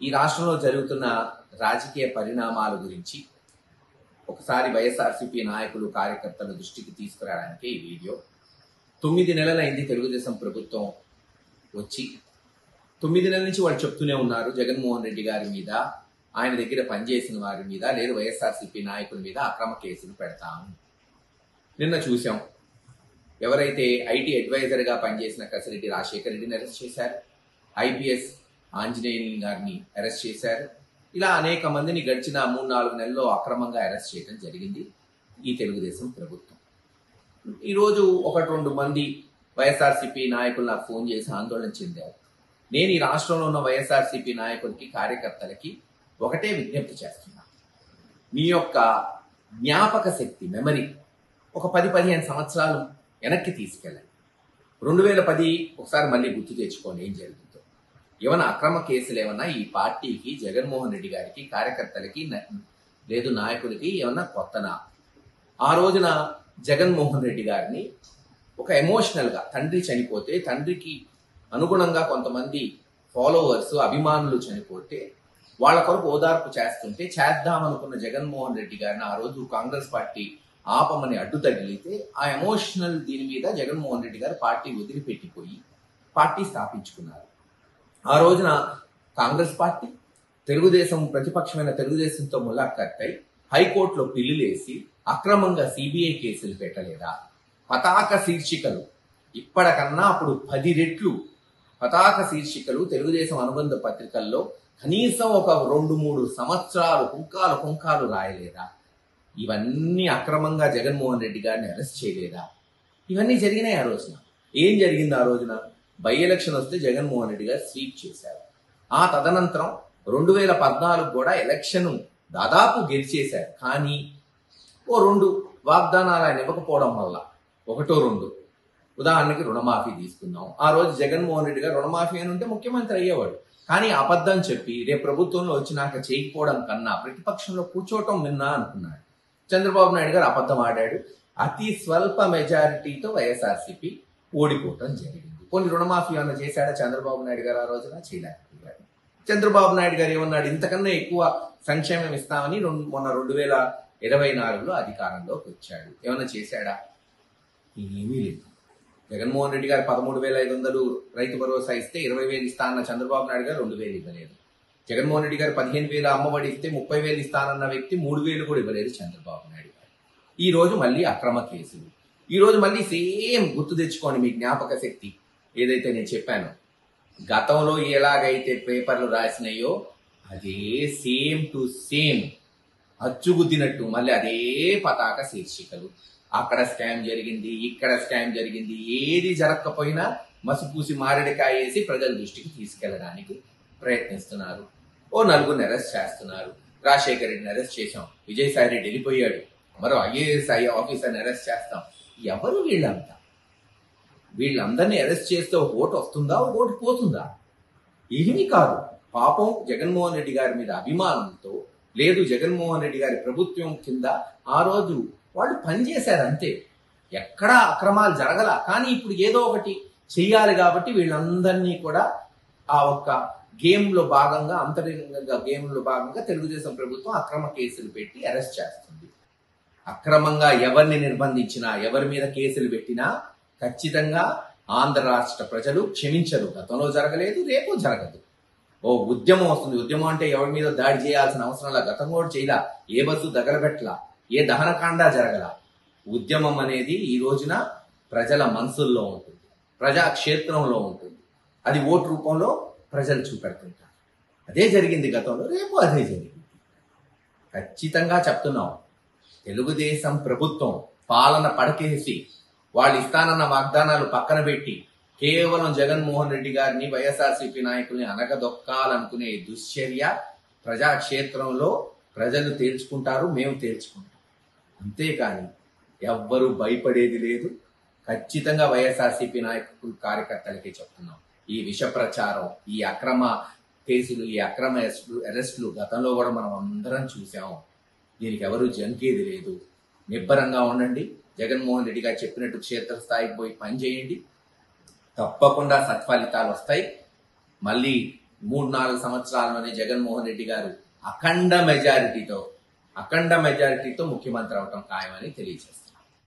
ఈ రాష్ట్రంలో జరుగుతున్న రాజకీయ పరిణామాల గురించి ఒకసారి వైఎస్ఆర్సీపీ నాయకులు కార్యకర్తల దృష్టికి తీసుకురావడానికి ఈ వీడియో. 9 నెలలైంది తెలుగుదేశం ప్రభుత్వం వచ్చి. 9 నెలల నుంచి వాళ్ళు చెప్తూనే ఉన్నారు జగన్మోహన్ రెడ్డి గారి మీద, ఆయన దగ్గర పనిచేసిన వారి మీద, లేదు వైఎస్ఆర్సీపీ నాయకుల మీద అక్రమ కేసులు పెడతాము. నిన్న చూసాం, ఎవరైతే ఐటీ అడ్వైజర్గా పనిచేసిన కసిరెడ్డి రాజశేఖర రెడ్డిని అరెస్ట్ చేశారు, ఐపీఎస్ ఆంజనేయులు గారిని అరెస్ట్ చేశారు. ఇలా అనేక మందిని గడిచిన 3-4 నెలల్లో అక్రమంగా అరెస్ట్ చేయడం జరిగింది ఈ తెలుగుదేశం ప్రభుత్వం. ఈరోజు 1-2 మంది వైఎస్ఆర్సీపీ నాయకులు నాకు ఫోన్ చేసి ఆందోళన చెందారు. నేను ఈ రాష్ట్రంలో ఉన్న వైఎస్ఆర్సీపీ నాయకులకి, కార్యకర్తలకి ఒకటే విజ్ఞప్తి చేస్తున్నా. మీ యొక్క జ్ఞాపక శక్తి, మెమరీ ఒక 10-15 సంవత్సరాలు వెనక్కి తీసుకెళ్ళండి. 2010 ఒకసారి మళ్ళీ గుర్తు తెచ్చుకోండి ఏం జరుగుతుందో. ఏమైనా అక్రమ కేసులు ఏమన్నా ఈ పార్టీకి, జగన్మోహన్ రెడ్డి గారికి, కార్యకర్తలకి, లేదు నాయకులకి ఏమన్నా కొత్తనా? ఆ రోజున జగన్మోహన్ రెడ్డి గారిని ఒక ఎమోషనల్గా, తండ్రి చనిపోతే, తండ్రికి అనుగుణంగా కొంతమంది ఫాలోవర్స్, అభిమానులు చనిపోతే వాళ్ళ కొరకు ఓదార్పు చేద్దామనుకున్న జగన్మోహన్ రెడ్డి గారిని ఆ రోజు కాంగ్రెస్ పార్టీ ఆపమని అడ్డు తగిలితే, ఆ ఎమోషనల్ దీని మీద జగన్మోహన్ రెడ్డి గారు పార్టీ వదిలిపెట్టిపోయి పార్టీ స్థాపించుకున్నారు. ఆ రోజున కాంగ్రెస్ పార్టీ తెలుగుదేశం, ప్రతిపక్షమైన తెలుగుదేశంతో ములాఖాతై హైకోర్టులో పిల్లులేసి అక్రమంగా సిబిఐ కేసులు పెట్టలేదా? పతాక శీర్షికలు ఇప్పటికన్నా అప్పుడు 10 రెట్లు పతాక శీర్షికలు తెలుగుదేశం అనుబంధ పత్రికల్లో కనీసం ఒక 2-3 సంవత్సరాలు కుంకాలు రాయలేదా? ఇవన్నీ అక్రమంగా జగన్మోహన్ రెడ్డి గారిని అరెస్ట్ చేయలేదా? ఇవన్నీ జరిగినాయి. ఆ రోజున ఏం జరిగింది? ఆ రోజున బై ఎలక్షన్ వస్తే జగన్మోహన్ రెడ్డి గారు స్వీప్ చేశారు. ఆ తదనంతరం 2014 కూడా ఎలక్షన్ దాదాపు గెలిచేశారు. కానీ ఓ 2 వాగ్దానాలు ఆయన ఇవ్వకపోవడం వల్ల, 1-2 ఉదాహరణకి రుణమాఫీ తీసుకుందాం. ఆ రోజు జగన్మోహన్ రెడ్డి గారు రుణమాఫీ అని ఉంటే ముఖ్యమంత్రి అయ్యేవాడు. కానీ అబద్ధం చెప్పి రేపు ప్రభుత్వంలో వచ్చినాక చేయకపోవడం కన్నా ప్రతిపక్షంలో కూర్చోవటం విన్నా అనుకున్నాడు. చంద్రబాబు నాయుడు గారు అబద్ధం ఆడాడు. అతి స్వల్ప మెజారిటీతో వైఎస్ఆర్సీపీ ఓడిపోవటం జరిగింది. కొన్ని రుణమాఫీ ఏమన్నా చేశాడా చంద్రబాబు నాయుడు గారు? ఆ రోజున చేయలేకపోయాడు. చంద్రబాబు నాయుడు గారు ఏమన్నాడు? ఇంతకన్నా ఎక్కువ సంక్షేమం ఇస్తామని మొన్న 2024లో అధికారంలోకి వచ్చాడు. ఏమన్నా చేశాడా? ఏమీ లేదు. జగన్మోహన్ రెడ్డి గారు 13,500 రైతు భరోసా ఇస్తే 20,000 ఇస్తా అన్న చంద్రబాబు నాయుడు గారు 2,000 ఇవ్వలేదు. జగన్మోహన్ రెడ్డి గారు 15,000 అమ్మఒడి ఇస్తే 30,000 ఇస్తానన్న వ్యక్తి 3,000 కూడా ఇవ్వలేదు చంద్రబాబు నాయుడు గారు. ఈ రోజు మళ్ళీ అక్రమ కేసులు. ఈ రోజు మళ్ళీ సేమ్ గుర్తు తెచ్చుకోండి మీ జ్ఞాపక శక్తి. ఏదైతే నేను చెప్పానో, గతంలో ఎలాగైతే పేపర్లు రాసినాయో అదే సేమ్ టు సేమ్ అచ్చుగుద్దినట్టు మళ్ళీ అదే పతాక శీర్షికలు. అక్కడ స్కామ్ జరిగింది, ఇక్కడ స్కామ్ జరిగింది. ఏది జరగకపోయినా మసిపూసి మారేడుకాయ వేసి ప్రజల దృష్టికి తీసుకెళ్లడానికి ప్రయత్నిస్తున్నారు. ఓ 4 అరెస్ట్ చేస్తున్నారు. రాజశేఖర రెడ్డిని అరెస్ట్ చేశాం, విజయసాయి రెడ్డి వెళ్ళిపోయాడు, మరో ఐఏఎస్ ఆఫీసర్ని అరెస్ట్ చేస్తాం. ఎవరు వీళ్ళంతా? వీళ్ళందరినీ అరెస్ట్ చేస్తే ఒక ఓటు వస్తుందా, ఒక ఓటు పోతుందా? ఏమీ కాదు. పాపం జగన్మోహన్ రెడ్డి గారి మీద అభిమానంతో, లేదు జగన్మోహన్ రెడ్డి గారి ప్రభుత్వం కింద ఆ రోజు వాళ్ళు పనిచేశారు అంతే. ఎక్కడా అక్రమాలు జరగల. కానీ ఇప్పుడు ఏదో ఒకటి చెయ్యాలి కాబట్టి వీళ్ళందరినీ కూడా ఆ ఒక్క గేమ్లో భాగంగా, అంతరంగంగా గేమ్లో భాగంగా తెలుగుదేశం ప్రభుత్వం అక్రమ కేసులు పెట్టి అరెస్ట్ చేస్తుంది. అక్రమంగా ఎవరిని నిర్బంధించినా, ఎవరి మీద కేసులు పెట్టినా ఖచ్చితంగా ఆంధ్ర రాష్ట్ర ప్రజలు క్షమించరు. గతంలో జరగలేదు, రేపు జరగదు. ఓ ఉద్యమం వస్తుంది. ఉద్యమం అంటే ఎవరి మీద దాడి చేయాల్సిన అవసరంలా, గతం కూడా చేయలా, ఏ బస్సు దగలబెట్టలా, ఏ దహనకాండ జరగల. ఉద్యమం అనేది ఈ రోజున ప్రజల మనసుల్లో ఉంటుంది, ప్రజాక్షేత్రంలో ఉంటుంది. అది ఓటు రూపంలో ప్రజలు చూపెడుతుంటారు. అదే జరిగింది గతంలో, రేపు అదే జరిగింది. ఖచ్చితంగా చెప్తున్నాం, తెలుగుదేశం ప్రభుత్వం పాలన పడకేసి వాళ్ళు ఇస్తానన్న వాగ్దానాలు పక్కన పెట్టి కేవలం జగన్మోహన్ రెడ్డి గారిని, వైఎస్ఆర్సీపీ నాయకుల్ని అనగదొక్కాలనుకునే దుశ్చర్య ప్రజాక్షేత్రంలో ప్రజలు తేల్చుకుంటారు, మేము తేల్చుకుంటాం. అంతేకాని ఎవ్వరూ భయపడేది లేదు. ఖచ్చితంగా వైఎస్ఆర్సీపీ నాయకులు, కార్యకర్తలకే చెప్తున్నాం, ఈ విష ప్రచారం, ఈ అక్రమ కేసులు, ఈ అక్రమ అరెస్టులు గతంలో కూడా మనం అందరం చూసాం. దీనికి ఎవరు జంకేది లేదు. నిబ్బరంగా ఉండండి. జగన్మోహన్ రెడ్డి గారు చెప్పినట్టు క్షేత్రస్థాయికి పోయి పనిచేయండి. తప్పకుండా సత్ఫలితాలు వస్తాయి. మళ్ళీ 3-4 సంవత్సరాల్లోనే జగన్మోహన్ రెడ్డి గారు అఖండ మెజారిటీతో ముఖ్యమంత్రి అవటం ఖాయమని తెలియజేస్తారు.